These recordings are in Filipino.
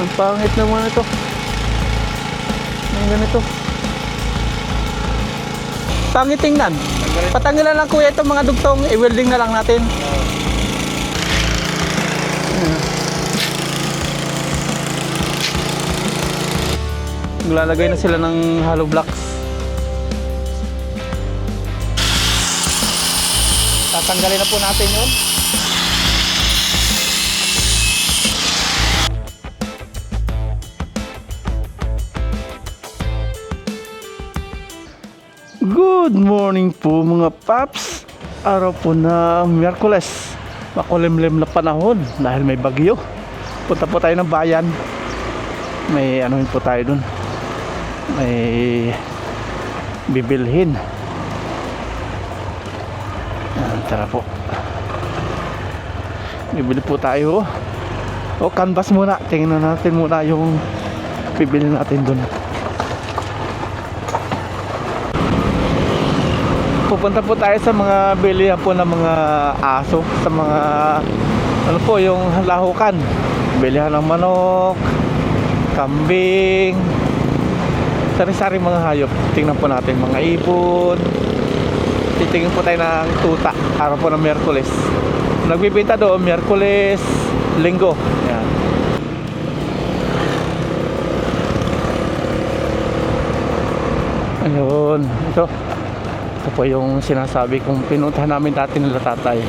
Ang pangit naman ito. Ang ganito. Pangit tingnan. Patanggalan lang kuya itong mga dugtong. I-welding na lang natin. Maglalagay na sila ng hollow blocks. Tatanggalin na po natin yun. Good morning po mga paps. Araw po na Miyerkules. Makulimlim na panahon dahil may bagyo. Punta po tayo ng bayan. May anuhin po tayo dun. May bibilhin. Tara po. Bibili po tayo. O canvas muna. Tingnan natin muna yung bibili natin dun. Pupunta po tayo sa mga bilihan po ng mga aso, sa mga ano po yung lahukan, bilihan ng manok, kambing, sari-sari mga hayop. Tingnan po natin mga ibon. Titingin po tayo ng tuta, araw po ng Miyerkules. Nagbibenta doon Miyerkules, Linggo. Yan. Ayun, ito po yung sinasabi kong pinuntahan namin dati nila tatay.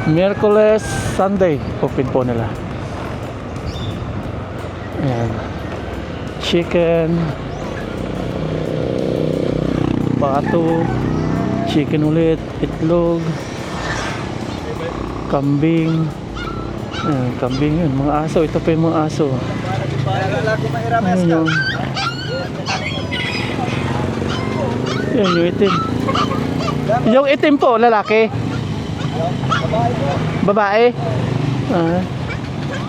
Miyerkules, Sunday open po nila. Ayan. Chicken, pato, chicken ulit, itlog, kambing. Ayan, kambing yun, mga aso. Ito pa yung mga aso. Ayan yung yung itim. Yung itim po, lalaki? Babae?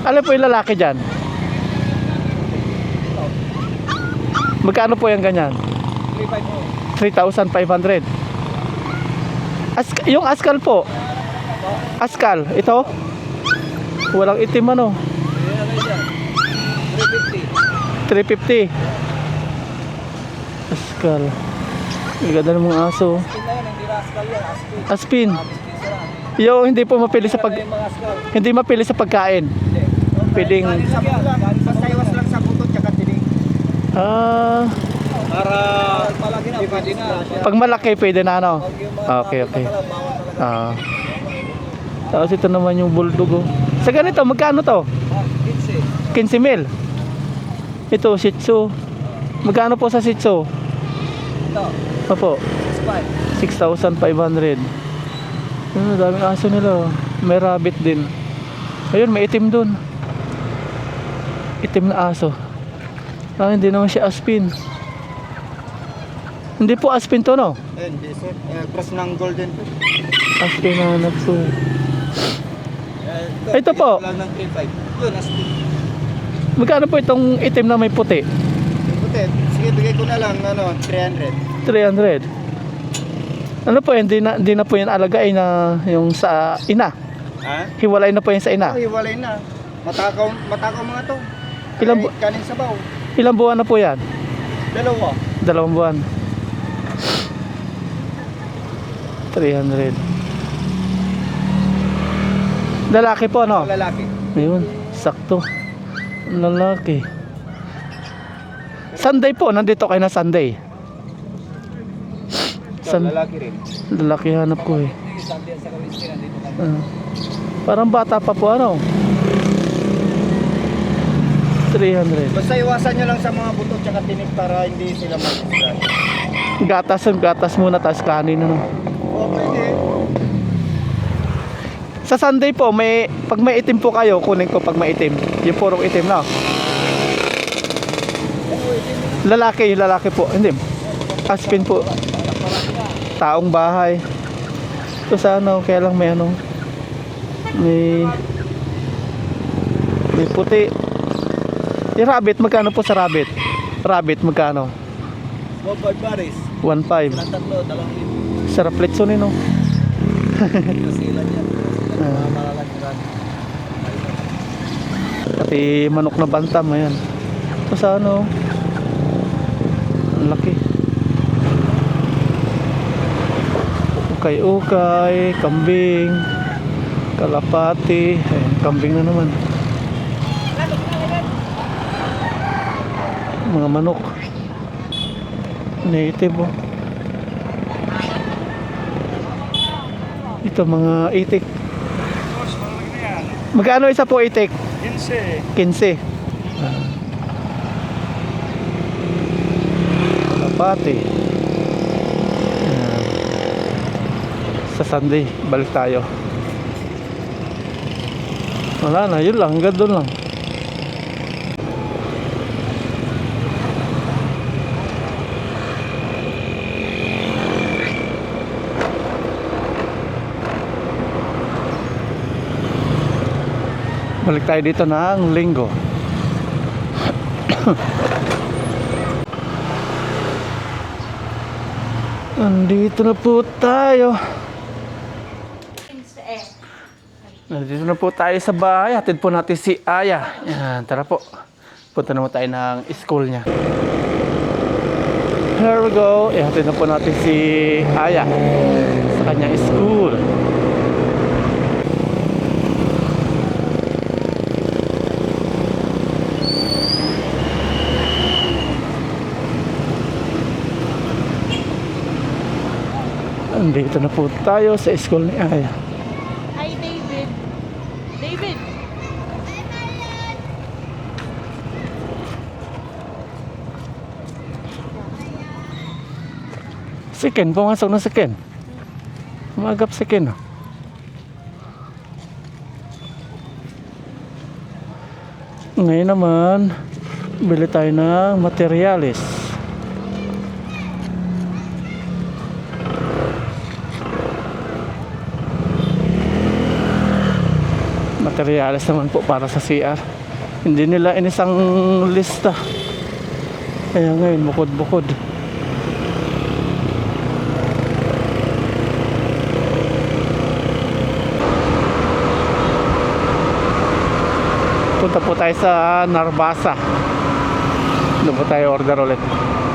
Ano po yung lalaki dyan? Magkano po yung ganyan? 3,500. Yung askal po? Askal, ito? Walang itim ano? 350. Askal. Ganda ng mga aso. Aspin. Yung hindi po mapili sa hindi mapili sa pagkain. Piling. Basta iwas lang sa butot tsaka tinig. Para pag malaki pwede na ano. Okay. Tapos ito naman yung bulldog. Sa ganito magkano to? 15,000. Ito Shih Tzu. Magkano po sa Shih Tzu? ito. Opo. 6,500. Daming aso nila. May rabbit din. Ayun, may itim dun. Itim na aso. Hindi naman siya aspin. Hindi po aspin to, no? Hindi sir. Cross ng golden. Aspin na nagso. Ito po. Wala ng 3.5. Yun, aspin. Magkano po itong itim na may puti? Puti. Sige, bigay ko na lang 300. 300. Ano po yun? Hindi na po yan alagay na yung sa ina. Ha? Hiwalay na po yan sa ina. Hiwalay na. Matakaw mga to. Kanin sabaw. Ilang buwan na po yan? 2. 2 buwan. 300. Lalaki po, no? Lalaki. Ayun, sakto. Lalaki. Sunday po, nandito kayo na Sunday. Lalaki rin. Lalaki hanap ko eh. Parang bata pa po ano. 300. Basta iwasan nyo lang sa mga butot tsaka tinig para hindi sila mag-stress. Gatas muna tas kanin ano. Okay. Sa Sunday po, pag may itim po kayo, kunin ko pag may itim. Yung purong itim na. Lalaki po. Hindi. Aspin po. Taong bahay. Ito sa ano, kaya lang may ano. May puti. Yung rabbit, magkano po sa rabbit? Rabbit, magkano? 1.5 pares. 1.5. Tatlo, 2,000. Sarap letson eh, no? Kasi ilan yan. Pati manok na bantam, ayan. Ito sa ano, ang laki. Ukay-ukay, kambing, kalapati, ayan, kambing na naman. Mga manok. Native, oh. Ito mga itik. Magkano isa po itik? 15. 15. Kalapati. Ayan. Sa Sunday, balik tayo. Wala na, yun lang, hanggang doon lang. Balik tayo dito ng Linggo. Nandito na po tayo. Nandito na po tayo sa bahay. Hatid po natin si Aya. Yan, tara po. Punta naman tayo ng school niya. Here we go. Hatid na po natin si Aya sa kanyang school. Nandito na po tayo sa school ni Aya. Hi, David. David. Second, pumasok na second. Umagap second. Ngayon naman, bili tayo ng materialis. Materialis naman po para sa CR. Hindi nila inisang lista. Kaya ngayon, bukod-bukod. Punta po tayo sa Narbasa. Doon po tayo order ulit.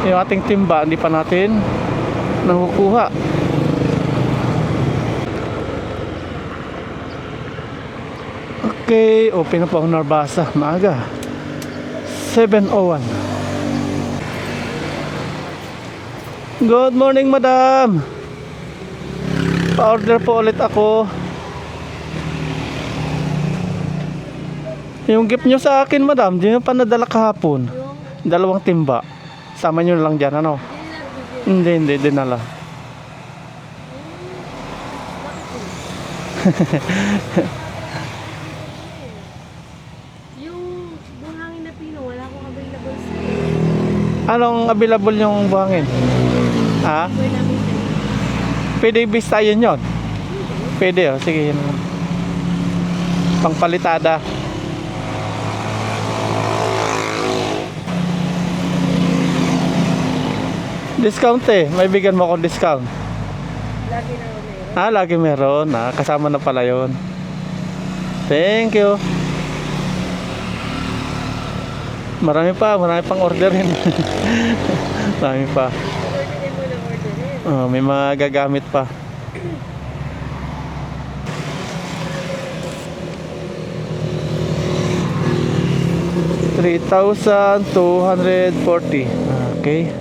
Yung ating timba, hindi pa natin nakukuha. Okay, open na po ang Narbasa. Maaga. 7:01. Good morning, madam. Pa-order po ulit ako. Yung gift nyo sa akin, madam, di nyo pa nadala kahapon. Dalawang timba. Sama nyo lang dyan, ano? Hindi, dinala. Yung buhangin na pino, wala akong available sa Anong available yung buhangin? Ha? software namin sa Pwede bistayin yun? Pwede, oh. Sige, yun. Pangpalitada. Discount eh. May bigyan mo akong discount. lagi na meron. Ah, lagi meron. Ah, kasama na pala yun. Thank you. Marami pang orderin. Marami pa. Orderin mo ng orderin. Oh, may mga gagamit pa. $3,240. Okay.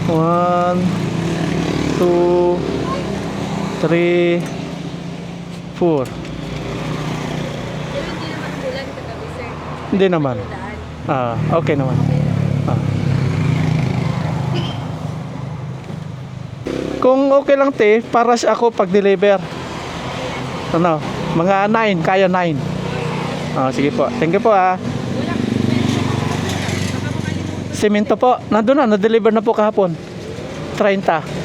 1, 2, 3, 4. Pero hindi naman bulan kagabi, sir. Hindi naman. Daan. Ah, okay naman. Ah. Kung okay lang te, para siya ako pag-deliver. Ano? Mga 9, kaya 9. Ah, sige po. Thank you po ah. Semento po. Nandun na, na-deliver na po kahapon. 30.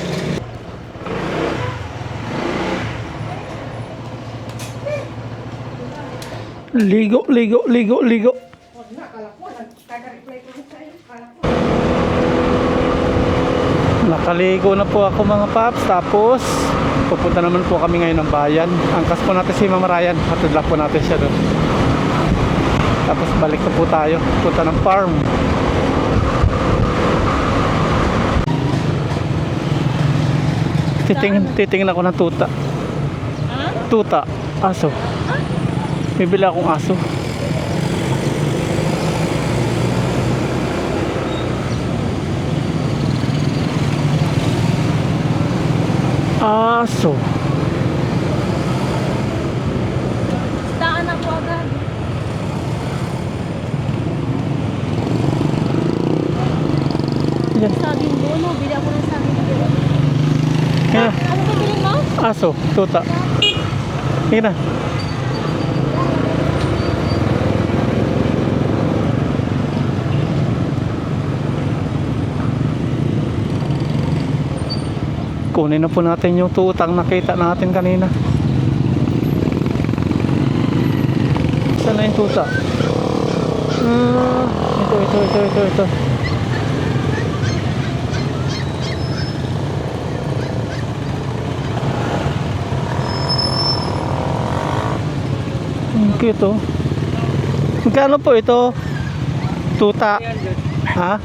Ligo. Nakaligo na po ako mga paps. Tapos Pupunta naman po kami ngayon ng bayan. Angkas po natin si Mama Ryan. Hatid lang po natin siya doon. Tapos balik na po tayo. Punta ng farm. Titingin ako ng tuta. Ha? Tuta. Aso. Bibili akong aso. Aso. Staan ako agad. Yan. Saging bono. Bili ako ng saging bono. Yan. Ano ba bilhin mo? Aso. Tuta. Yan na. Kunin na po natin yung tutang nakita natin kanina. Saan na yung tuta? Ito. Ang cute oh. Magkano po ito? Tuta. Ha?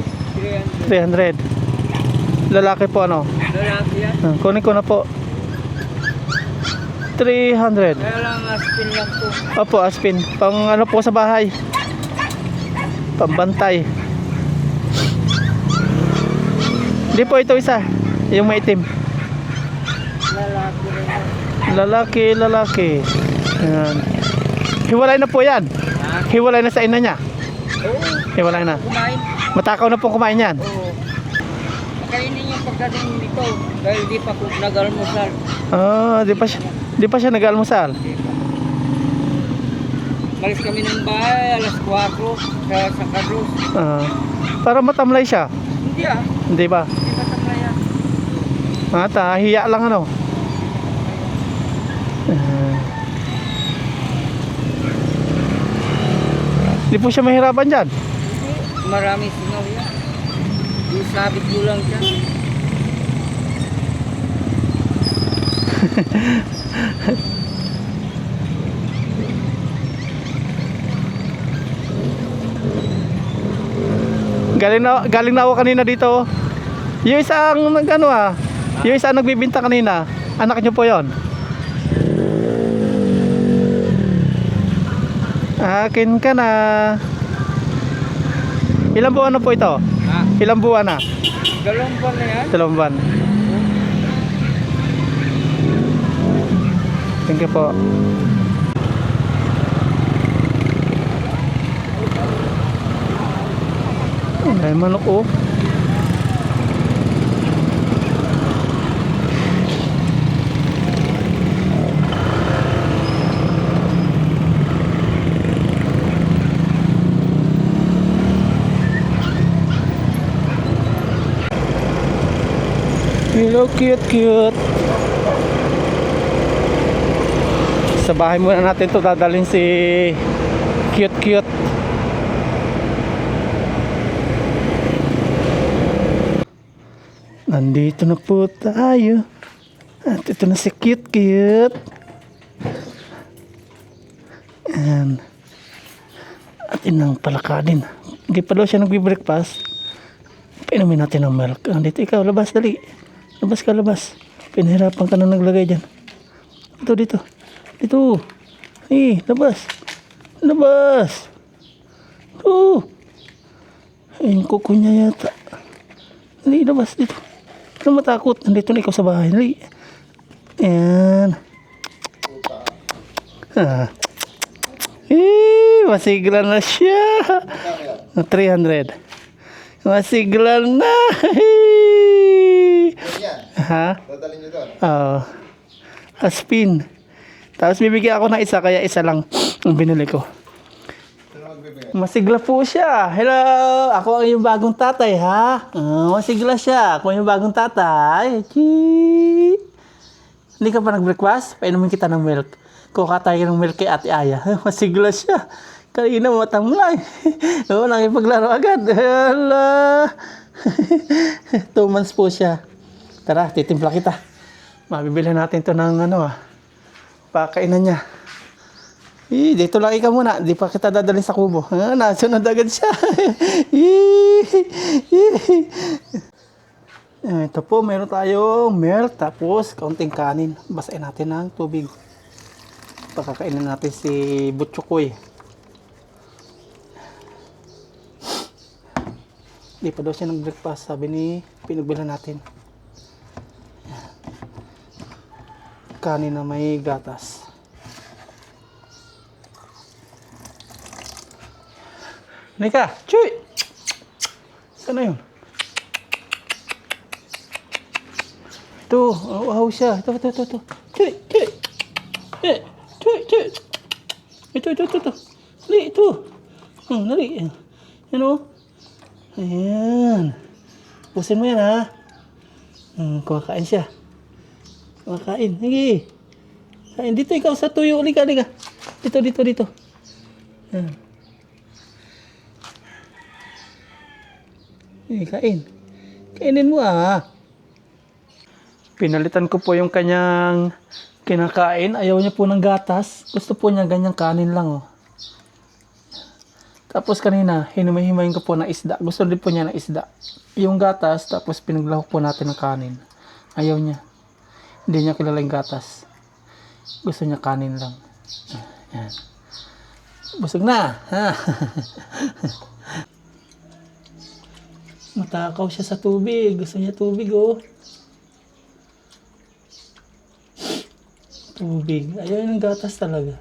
300. Lalaki po ano? Lalaki yan. Kunin ko na po. 300. Kaya lang aspin lang po. Opo, aspin. Pang ano po sa bahay. Pambantay. Hindi po ito isa. Yung maitim. Lalaki rin yan. Lalaki. Ayan. Hiwalay na po yan. Ha? Hiwalay na sa ina niya. Oo. Hiwalay na. Kumain. Matakaw na po kumain yan. Oo. Kainin yung pagdating dito dahil di pa ko nag-almusal. Ah, di pa siya nag-almusal. Malis kami ng bahay alas 4 sa Carlos. Ah, para matamlay siya. Hindi ah. Hindi ba? Hindi matamlay yan. Hiya lang ano. Di po siya mahirapan dyan. Marami singaw yan. Isabit ko lang dyan. Galing na ako kanina dito. Yung isang nagano yung isang nagbibinta kanina. Anak niyo po 'yon. Akin ka na. Ilang buwan na po ito? Ha? Ilang buwan na? 2 buwan na yan. 2 buwan. Thank you po. Ay, manok oh. Hello, cute. Sa bahay muna natin to dadalhin si cute. Nandito na po tayo. At ito na si cute. Ayan. At inang palakadin. Hindi pa daw siya nagbe-breakfast. Painumin natin ng milk. Dito ikaw, labas, dali. Labas. Pinahirapan ka na naglagay dyan. Dito. Labas. Yung kuko niya yata. Dali, labas dito. Ano matakot? Nandito na ikaw sa bahay. Dali. Ayan. Masigla na siya. 300. Masigla na. Ha? Dadalhin nyo doon. Oo. Aspin. Tapos bibigyan ako ng isa, kaya isa lang ang binili ko. Masigla po siya. Hello! Ako ang iyong bagong tatay, ha? Masigla siya. Ako ang iyong bagong tatay. Chee! Hindi ka pa nag-breakfast? Painumin kita ng milk. Kuha tayo ng milk kay Ate Aya. Masigla siya. Kanina matamlay. Oo, nakipaglaro agad. Hala! 2 months po siya. Tara, titimpla kita. Mabibili natin to ng ano pakainan niya. Dito lang ikaw muna. Di pa kita dadalhin sa kubo. Nasunod agad siya. Ito po, meron tayong milk. Tapos, kaunting kanin. Basain natin ng tubig. Pakakainin natin si Butchukoy. Di pa daw siya nag-breakfast. Sabi ni pinagbilan natin. Kanin na may gatas. Nika, cuy! Saan na yun? Ito, wow siya. Ito. Cuy! Cuy! Ito. Dali, ito. Dali. Yan o. Ayan. Pusin mo yan, ha? Kumakain siya. Kumakain. Sige. Kain dito, ikaw sa tuyo. Liga. Dito. Ayan. Kain. Kainin mo, Pinalitan ko po yung kanyang kinakain. Ayaw niya po ng gatas. Gusto po niya ganyang kanin lang, Tapos kanina, hinumay-himayin ko po ng isda. Gusto din po niya ng isda. Yung gatas, tapos pinaglahok po natin ng kanin. Ayaw niya. Hindi niya kilala yung gatas. Gusto niya kanin lang. Yan. Busog na, ha? Matakaw siya sa tubig. Gusto niya tubig, Tubig. Ayaw ng gatas talaga.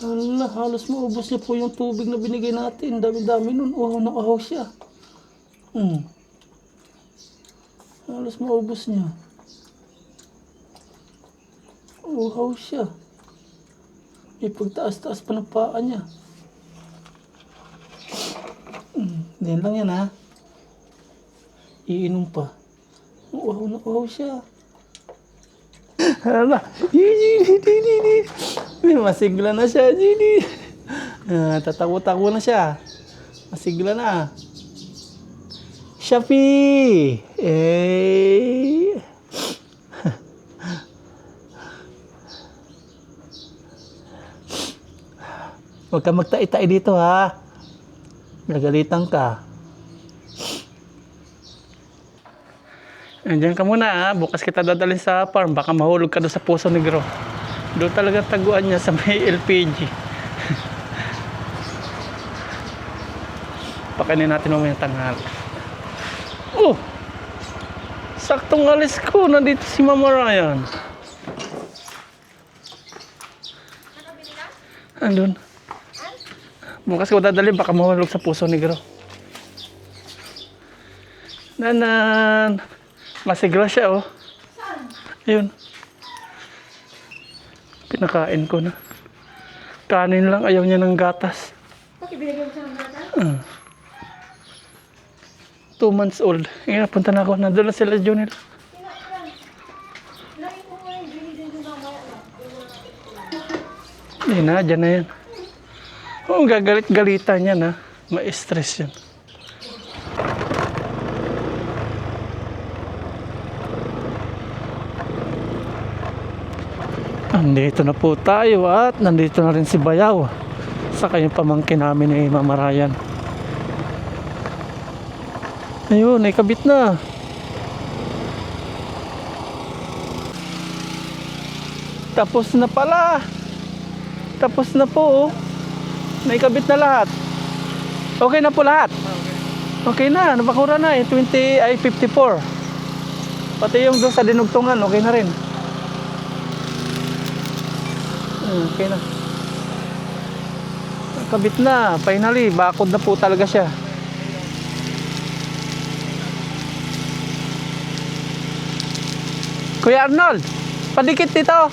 Hala, halos maubos niya po yung tubig na binigay natin. Dami-dami nun. Uhaw na uhaw siya. Halos maubos niya. Uhaw siya. May pagtaas-taas pa ng paa niya. Yan lang yan, ha? Iinom pa. Uhaw na uhaw siya. Hala. Masigla na siya. Tatakbo-takbo na siya. Masigla na. Shopee! Huwag ka magtai-tai dito, ha? Nagalitan ka. Andiyan ka muna, bukas kita dadalhin sa farm. Baka mahulog ka doon sa Poso Negro. Doon talaga taguan niya sa may LPG. Pakainin natin mamaya tanghal. Saktong alis ko. Nandito si Mama Ryan. Andun. Bukas ko dadalhin, baka mahulog sa Poso Negro. Nanan. Masigla siya, Ayun. Pinakain ko na. Kanin lang, ayaw niya ng gatas. Bakit binigyan mo siya ng bata? 2 months old. Ngayon, napunta na ako. Nandun na sila, Junel. Lagi ko nga yung binigyan yung mamaya. Hindi na, dyan na yan. Gagalit-galitan yan, Ma-stress yan. Nandito na po tayo at nandito na rin si Bayaw. Saka yung pamangkin namin ni Mama Ryan. Ayun, naikabit na. Tapos na pala. Tapos na po. Naikabit na lahat. Okay na po lahat. Okay na, nabakura na 54. Pati yung doon sa dinugtungan, okay na rin. Okay na. Nakabit na. Finally, bakod na po talaga siya. Kuya Arnold, padikit dito.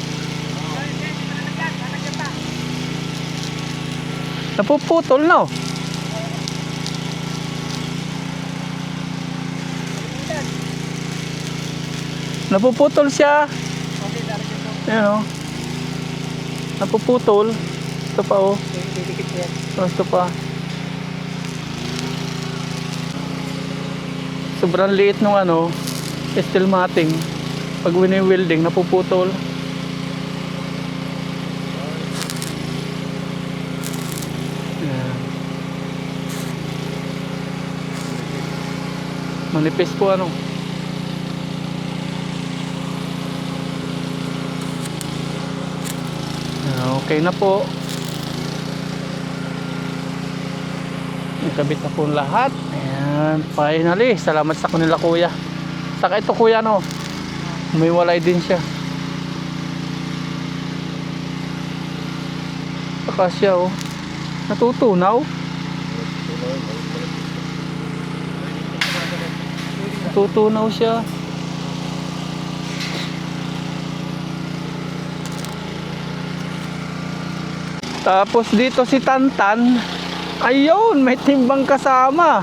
Napuputol, no? Napuputol siya. Ayan, napuputol. Ito pa, Ito pa. Sobrang liit nung steel matting. Pag wini-welding, napuputol. Yan. Manipis po ano. Okay na po. Nakabit na po lahat. Ayan, finally. Salamat sa kanila kuya. Saka ito kuya no. May walay din siya. Saka siya oh. Natutunaw. Natutunaw siya. Tapos dito si Tantan, ayun, may timbang kasama.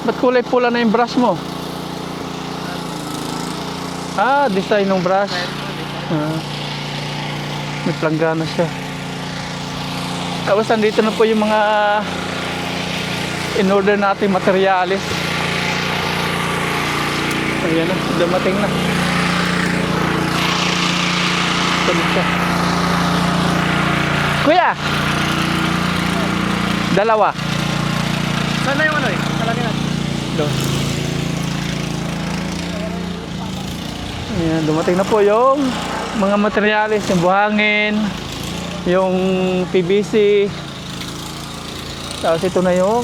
Ba't kulay pula na yung brush mo? Ah, design ng brush. May planggana siya. Tapos andito na po yung mga in-order nating materialis. Ayan na, dumating na. Tuloy siya. Kuya! Dalawa. Sana yung ano eh? Kalaminan. Doon. Ayan, dumating na po yung mga materialis, yung buhangin, yung PVC. Tapos ito na yung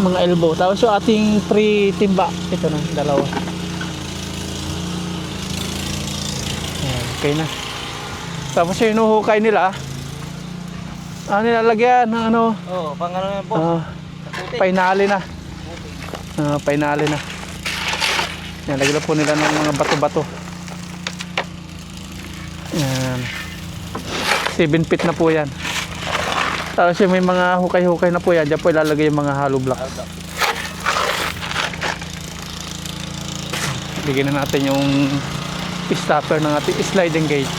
mga elbow. Tapos yung ating pre-timba. Ito na, dalawa. Ayan, okay na. Tapos yung inuhukay nila, nilalagyan ng ano, Oo, pang ano yan po. painali na. Painali na. Yan, lagyan po nila ng mga bato-bato. Yan. 7 feet na po yan. Tapos yung may mga hukay-hukay na po yan, dyan po ilalagay yung mga hollow blocks. Bigyan na natin yung stopper ng ating sliding gate.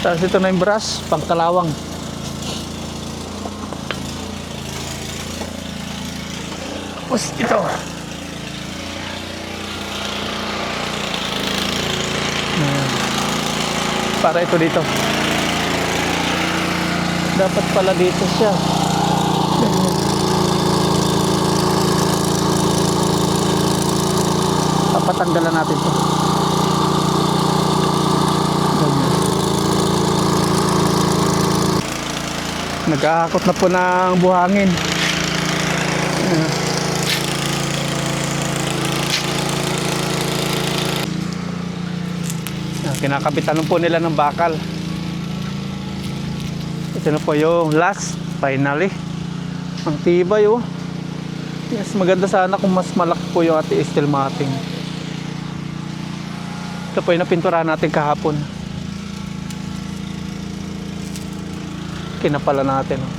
Tapos ito na yung brush, pangkalawang. Tapos ito. Ayan. Para ito dito. Dapat pala dito siya. Papatanggalan natin ito. Nag-aakot na po ng buhangin. Kinakapitan po nila ng bakal. Ito na po yung last, finally. Ang tibay oh. Yes, maganda sana kung mas malaki po yung ating steel matting. Ito po yung napinturahan natin kahapon. Kinapala natin oh.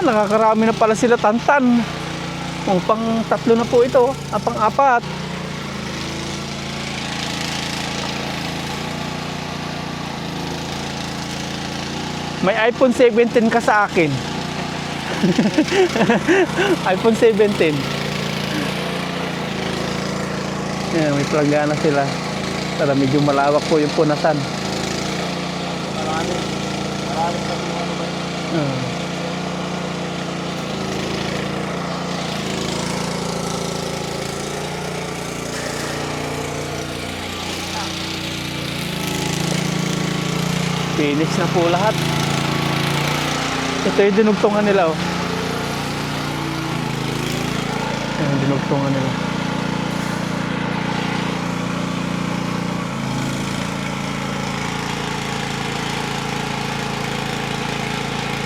Nakakarami na pala sila Tantan. Pang 3 na po ito, pang 4. May iPhone 17 ka sa akin. iPhone 17. Yan, may planggana sila. Para medyo malawak po yung punasan. Marami pa po. Finish na po lahat. Ito yung dinugtungan nila oh. Ayan, dinugtungan nila.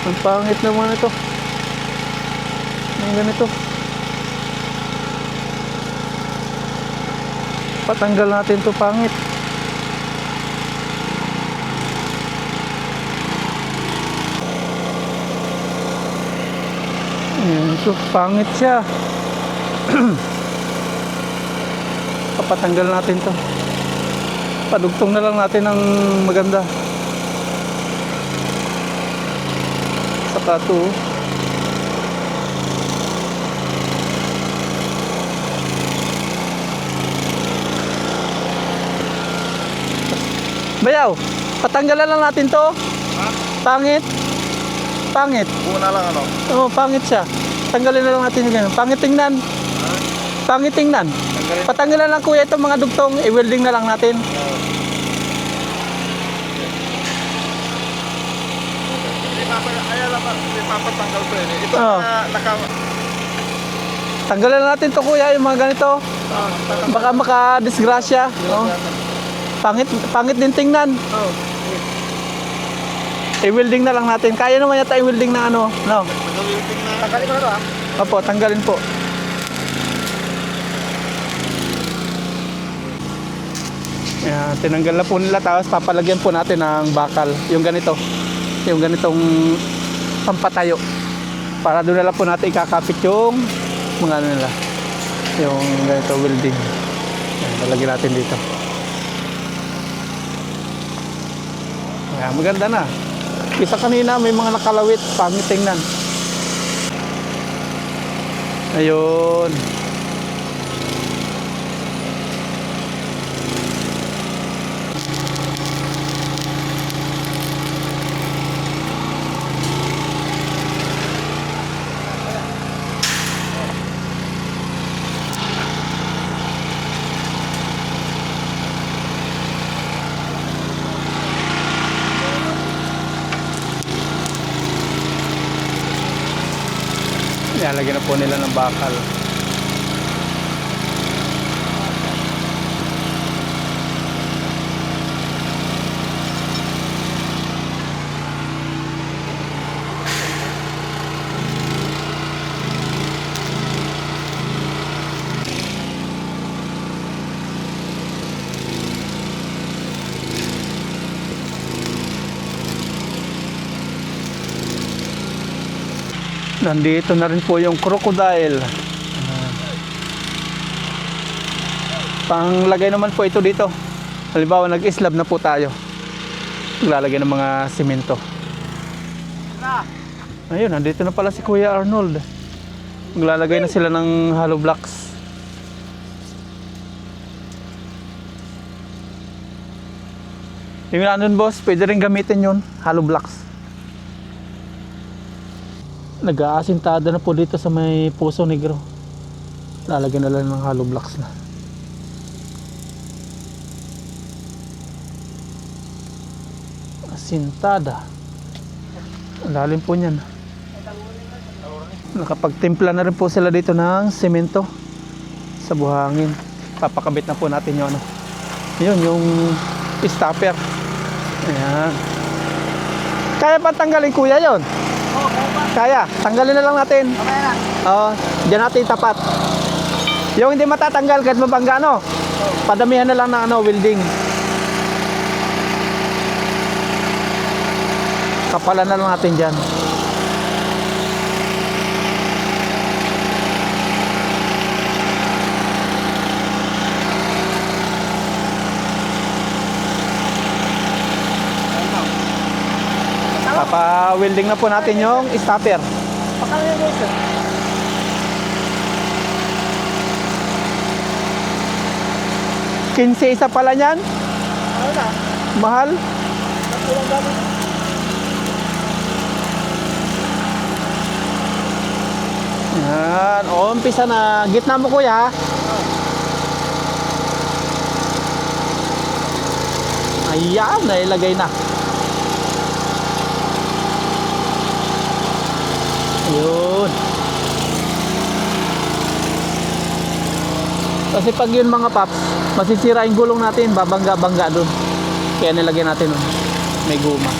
Ang pangit naman ito. Ang ganito. Patanggal natin ito, pangit. Ayan, so pangit siya. Papatanggal natin to. Padugtong na lang natin ng maganda. Saka to. Bayaw, patanggalan lang natin to. Pangit. Pangit. Una lang ano. Oo, pangit siya. Tanggalin na lang natin yung ganun. Pangit tingnan. Pangit tingnan. Patanggalan lang kuya itong mga dugtong. I-welding na lang natin. Ayan lang, hindi papatanggal ko yun. Ito Oo. naka... Tanggalan na natin to kuya, yung mga ganito. Baka makadisgrasya. Oh. Pangit din tingnan. Oh. I-welding na lang natin. Kaya naman yata i-welding na ano. No? Tanggalin ko na to ah. Opo, tanggalin po. Ayan, tinanggal na po nila tapos papalagyan po natin ng bakal. Yung ganito. Yung ganitong pampatayo. Para doon na lang po natin ikakapit yung mga ano nila. Yung ganito welding. Ayan, lalagyan natin dito. Ayan, maganda na. Isa kanina may mga nakalawit. Pangit tingnan. Ayun. Ilalagyan na po nila ng bakal. Nandito na rin po yung crocodile. Panglagay naman po ito dito. Halimbawa nag-slab na po tayo. Lalagay ng mga simento. Ayun, nandito na pala si Kuya Arnold. Maglalagay na sila ng hollow blocks. Yung nandun boss, pwede rin gamitin yun, hollow blocks. Nag-aasintada na po dito sa may Puso Negro. Lalagyan na lang ng hollow blocks na. Asintada. Ang lalim po niyan. Nakapagtimpla na rin po sila dito ng semento sa buhangin. Papakabit na po natin yung ano. Yun, yung stopper. Ayan. Kaya pa tanggalin kuya yon? Kaya, tanggalin na lang natin. Okay na. Oo, diyan natin tapat. Yung hindi matatanggal kahit mabangga ano. Padamihan na lang ng ano, welding. Kapalan na lang natin diyan. Papa-welding na po natin yung stopper. Pakalagay ko ito. Kinse isa pala niyan. Ano na? Mahal. Nakulang gamit. Yan. O, umpisa na. Gitna mo kuya. Ayan, nailagay na. Ayun. Kasi pag yun mga paps, masisira yung gulong natin, babangga-bangga dun. Kaya nilagyan natin nun. May guma.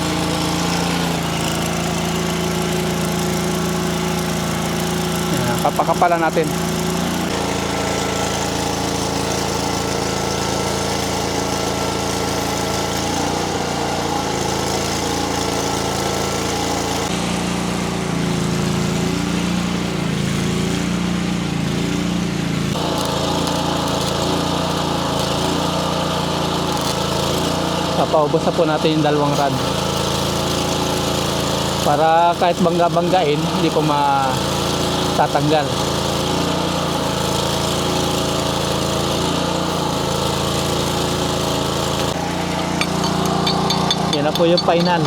Yan, papakapalan natin. paubos na po natin yung dalawang rod. Para kahit bangga-banggain, hindi po matatanggal. Yan na po yung final.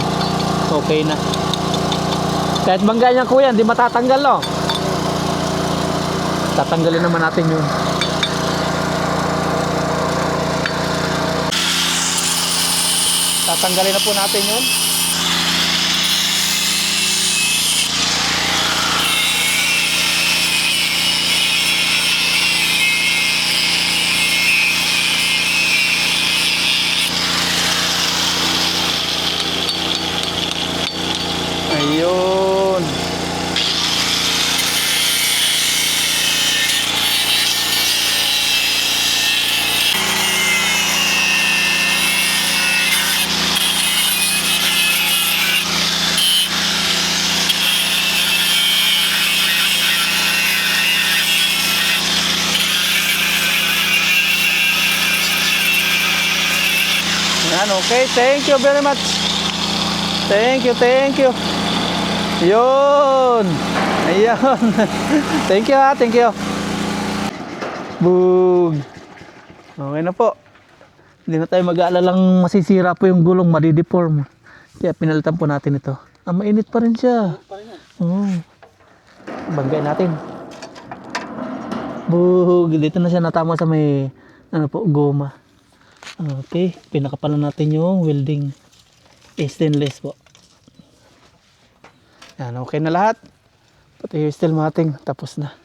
Okay na. Kahit bangga niya kuya, hindi matatanggal, no? Tatanggalin naman natin yun. Tatanggalin na po natin yun. Ayun. Yan, okay. Thank you very much. Thank you, thank you. Yun. Ayan. Thank you ha, thank you. Boom. Okay na po. Hindi na tayo mag-aalalang masisira po yung gulong, madideform. Kaya pinalitan po natin ito. Ah, mainit pa rin siya. Oo. Banggay natin. Boom. Dito na siya natama sa may ano po, goma. Okay, pinakapalan natin yung welding stainless po. Yan, okay na lahat. Pati yung steel mating, tapos na.